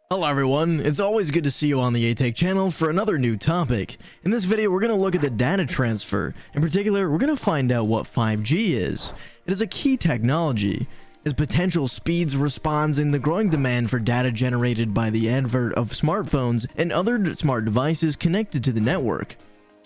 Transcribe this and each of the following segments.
Hello everyone, it's always good to see you on the aTech channel for another new topic. In this video, we're going to look at the data transfer. In particular, we're going to find out what 5G is. It is a key technology. Its potential speeds, responds, and the growing demand for data generated by the advent of smartphones and other smart devices connected to the network.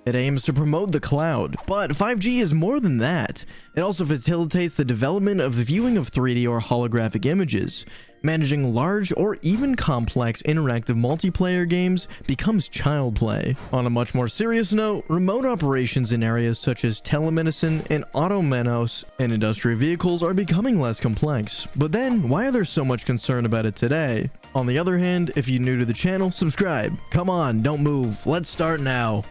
It aims to promote the cloud, but 5G is more than that. It also facilitates the development of the viewing of 3D or holographic images. Managing large or even complex interactive multiplayer games becomes child play. On a much more serious note, remote operations in areas such as telemedicine and autonomous and industrial vehicles are becoming less complex. But then, why are there so much concern about it today? On the other hand, if you're new to the channel, subscribe. Come on, don't move. Let's start now.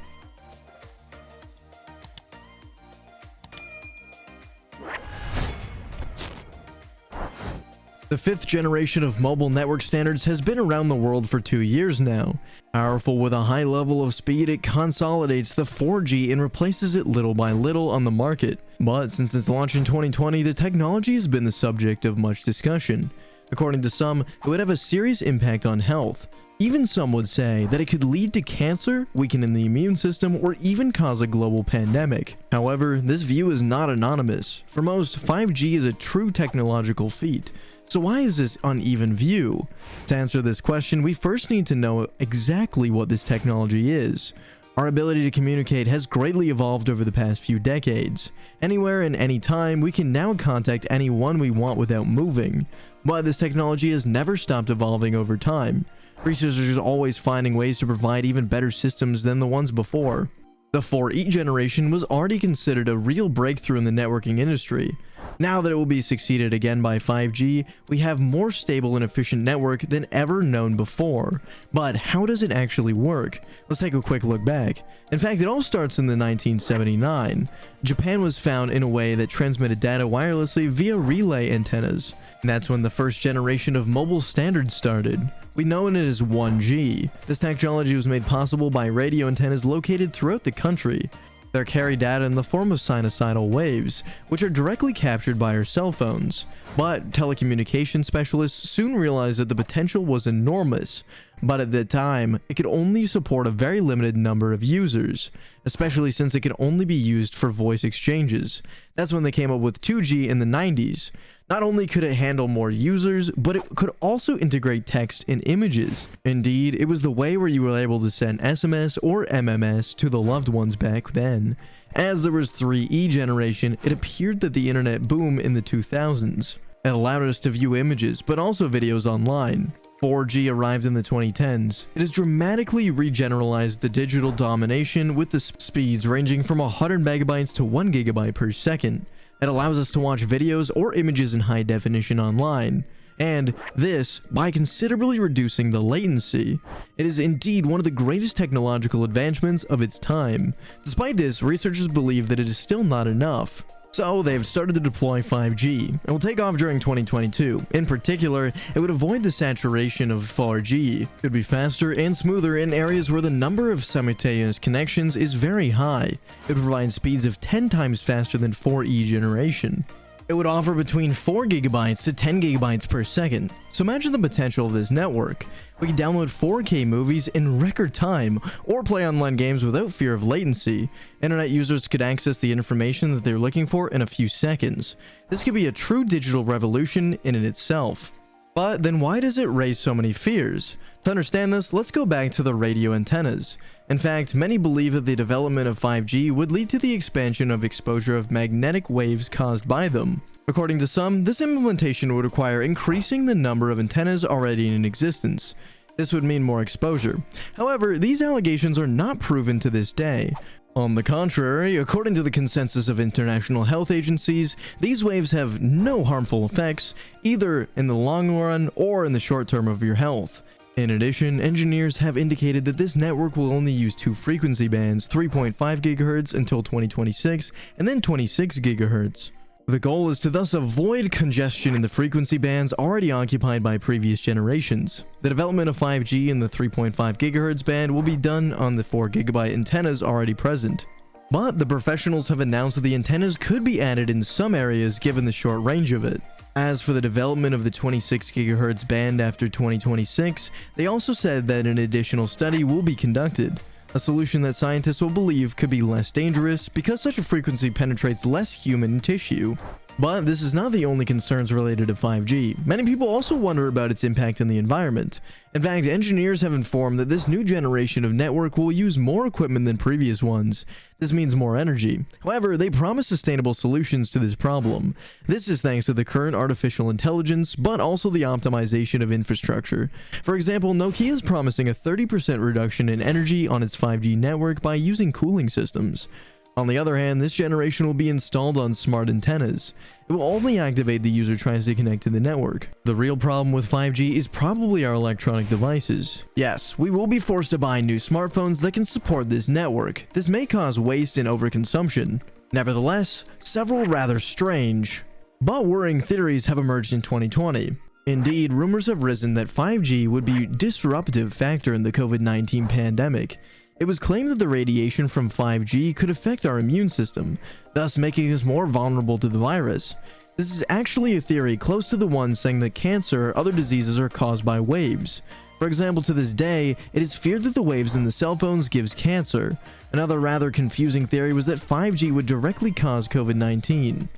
The fifth generation of mobile network standards has been around the world for 2 years now. Powerful with a high level of speed, it consolidates the 4G and replaces it little by little on the market. But since its launch in 2020, the technology has been the subject of much discussion. According to some, it would have a serious impact on health. Even some would say that it could lead to cancer, weaken the immune system, or even cause a global pandemic. However, this view is not anonymous. For most, 5G is a true technological feat. So why is this uneven view? To answer this question, we first need to know exactly what this technology is. Our ability to communicate has greatly evolved over the past few decades. Anywhere and anytime, we can now contact anyone we want without moving. But this technology has never stopped evolving over time. Researchers are always finding ways to provide even better systems than the ones before. The 4E generation was already considered a real breakthrough in the networking industry. Now that it will be succeeded again by 5G, we have more stable and efficient network than ever known before. But how does it actually work? Let's take a quick look back. In fact, it all starts in the 1979. Japan was found in a way that transmitted data wirelessly via relay antennas. And that's when the first generation of mobile standards started. We know it as 1G. This technology was made possible by radio antennas located throughout the country. They carry data in the form of sinusoidal waves, which are directly captured by our cell phones. But telecommunication specialists soon realized that the potential was enormous. But at the time, it could only support a very limited number of users, especially since it could only be used for voice exchanges. That's when they came up with 2G in the 90s. Not only could it handle more users, but it could also integrate text and images. Indeed, it was the way where you were able to send SMS or MMS to the loved ones back then. As there was 3E generation, it appeared that the internet boomed in the 2000s. It allowed us to view images, but also videos online. 4G arrived in the 2010s. It has dramatically regeneralized the digital domination with the speeds ranging from 100 megabytes to 1 gigabyte per second. It allows us to watch videos or images in high definition online. And this, by considerably reducing the latency. It is indeed one of the greatest technological advancements of its time. Despite this, researchers believe that it is still not enough. So they have started to deploy 5G. It will take off during 2022. In particular, it would avoid the saturation of 4G. It would be faster and smoother in areas where the number of simultaneous connections is very high. It would provide speeds of 10 times faster than 4E generation. It would offer between 4 gigabytes to 10 gigabytes per second. So imagine the potential of this network. We can download 4K movies in record time, or play online games without fear of latency. Internet users could access the information that they're looking for in a few seconds. This could be a true digital revolution in itself. But then why does it raise so many fears? To understand this, let's go back to the radio antennas. In fact, many believe that the development of 5G would lead to the expansion of exposure of magnetic waves caused by them. According to some, this implementation would require increasing the number of antennas already in existence. This would mean more exposure. However, these allegations are not proven to this day. On the contrary, according to the consensus of international health agencies, these waves have no harmful effects, either in the long run or in the short term of your health. In addition, engineers have indicated that this network will only use 2 frequency bands, 3.5 GHz until 2026, and then 26 GHz. The goal is to thus avoid congestion in the frequency bands already occupied by previous generations. The development of 5G in the 3.5 GHz band will be done on the 4 GB antennas already present. But the professionals have announced that the antennas could be added in some areas given the short range of it. As for the development of the 26 GHz band after 2026, they also said that an additional study will be conducted, a solution that scientists will believe could be less dangerous because such a frequency penetrates less human tissue. But this is not the only concerns related to 5G. Many people also wonder about its impact on the environment. In fact, engineers have informed that this new generation of network will use more equipment than previous ones. This means more energy. However, they promise sustainable solutions to this problem. This is thanks to the current artificial intelligence, but also the optimization of infrastructure. For example, Nokia is promising a 30% reduction in energy on its 5G network by using cooling systems. On the other hand, this generation will be installed on smart antennas. It will only activate the user tries to connect to the network. The real problem with 5G is probably our electronic devices. Yes, we will be forced to buy new smartphones that can support this network. This may cause waste and overconsumption. Nevertheless, several rather strange but worrying theories have emerged in 2020. Indeed, rumors have risen that 5G would be a disruptive factor in the COVID-19 pandemic. It was claimed that the radiation from 5G could affect our immune system, thus making us more vulnerable to the virus. This is actually a theory close to the one saying that cancer or other diseases are caused by waves. For example, to this day, it is feared that the waves in the cell phones gives cancer. Another rather confusing theory was that 5G would directly cause COVID-19.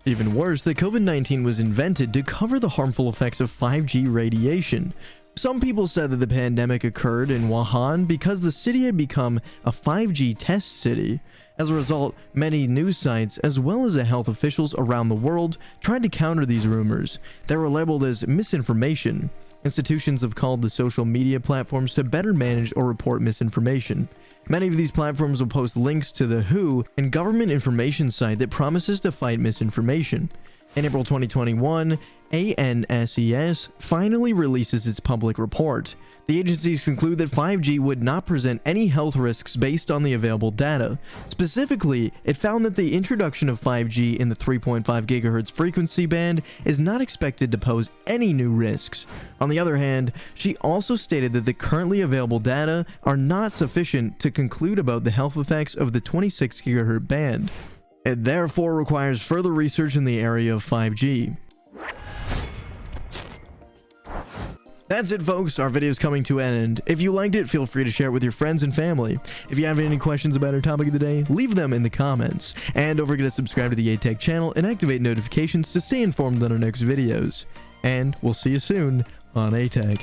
Even worse, that COVID-19 was invented to cover the harmful effects of 5G radiation. Some people said that the pandemic occurred in Wuhan because the city had become a 5G test city. As a result, many news sites, as well as the health officials around the world, tried to counter these rumors. They were labeled as misinformation. Institutions have called the social media platforms to better manage or report misinformation. Many of these platforms will post links to the WHO and government information site that promises to fight misinformation. In April 2021, ANSES finally releases its public report. The agencies conclude that 5G would not present any health risks based on the available data. Specifically, it found that the introduction of 5G in the 3.5 GHz frequency band is not expected to pose any new risks. On the other hand, she also stated that the currently available data are not sufficient to conclude about the health effects of the 26 GHz band. It therefore requires further research in the area of 5G. That's it, folks. Our video is coming to an end. If you liked it, feel free to share it with your friends and family. If you have any questions about our topic of the day, leave them in the comments. And don't forget to subscribe to the aTech channel and activate notifications to stay informed on our next videos. And we'll see you soon on aTech.